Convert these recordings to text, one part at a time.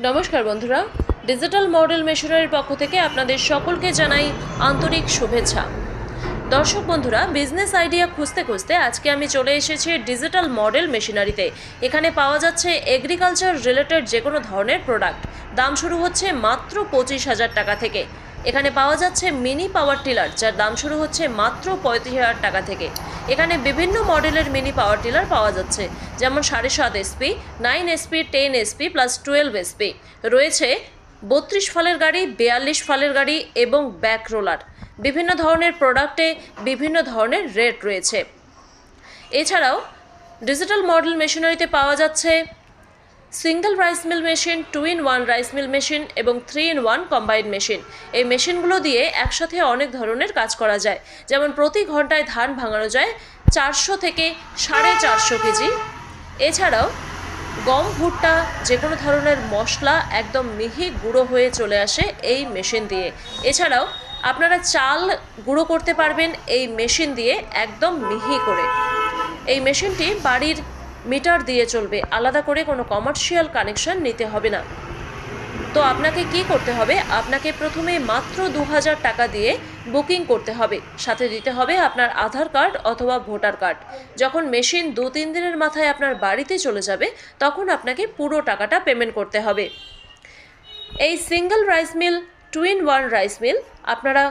নমস্কার বন্ধুরা, digital model মেশিনারির পক্ষ থেকে আপনাদের সকলকে জানাই আন্তরিক শুভেচ্ছা। দর্শক বন্ধুরা, বিজনেস আইডিয়া খুঁজতে খুঁজতে আজকে আমি চলে এসেছি ডিজিটাল মডেল মেশিনারিতে। এখানে পাওয়া যাচ্ছে এগ্রিকালচার রিলেটেড যে কোনো ধরনের প্রোডাক্ট। দাম শুরু হচ্ছে মাত্র 25,000 টাকা থেকে। এখানে পাওয়া যাচ্ছে মিনি পাওয়ার টিলার, যার দাম শুরু হচ্ছে মাত্র 35,000 টাকা থেকে। এখানে বিভিন্ন মডেলের মিনি পাওয়ার টিলার পাওয়া যাচ্ছে, যেমন 7.5 SP, 9 SP, 10 SP plus 12 SP। রয়েছে 32 ফালের গাড়ি, 42 ফালের গাড়ি এবং ব্যাক রোলার। বিভিন্ন ধরনের প্রোডাক্টে বিভিন্ন ধরনের রেট রয়েছে। এছাড়াও ডিজিটাল মডেল মেশিনারিতে পাওয়া যাচ্ছে single rice mill machine, 2-in-1 rice mill machine এবং 3-in-1 কম্বাইন্ড মেশিন। এই মেশিনগুলো দিয়ে একসাথে অনেক ধরনের কাজ করা যায়, যেমন প্রতি ঘন্টায় ধান ভাঙানো যায় 400 থেকে 450 কেজি। এছাড়াও গম, ভুট্টা, যে কোনো ধরনের মশলা একদম মিহি গুঁড়ো হয়ে চলে আসে এই মেশিন দিয়ে। এছাড়াও আপনারা চাল গুঁড়ো করতে পারবেন এই মেশিন দিয়ে একদম মিহি করে। এই মেশিনটি বাড়ির মিটার দিয়ে চলবে, আলাদা করে কোনো কমার্শিয়াল কানেকশন নিতে হবে না। তো আপনাকে কি করতে হবে? আপনাকে প্রথমে মাত্র 2,000 টাকা দিয়ে বুকিং করতে হবে, সাথে দিতে হবে আপনার আধার কার্ড অথবা ভোটার কার্ড। যখন মেশিন 2-3 দিনের মাথায় আপনার বাড়িতে চলে যাবে, তখন আপনাকে পুরো টাকাটা পেমেন্ট করতে হবে। এই single rice mill, 2-in-1 rice mill আপনারা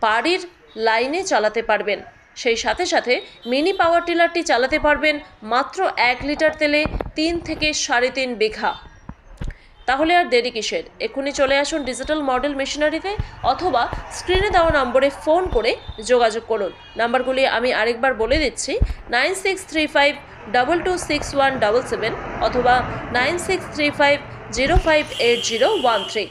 বাড়ির লাইনে চালাতে পারবেন। সেই সাথে সাথে মিনি পাওয়ার টিলারটি চালাতে পারবেন মাত্র 1 লিটার তেলে 3 থেকে 3.5 বিঘা। তাহলে আর দেরি কিসের? এক্ষুনি চলে আসুন ডিজিটাল মডেল মেশিনারিতে, অথবা স্ক্রিনে দেওয়া নম্বরে ফোন করে যোগাযোগ করুন। নাম্বারগুলি আমি আরেকবার বলে দিচ্ছি: 9635226177 অথবা 9635058013।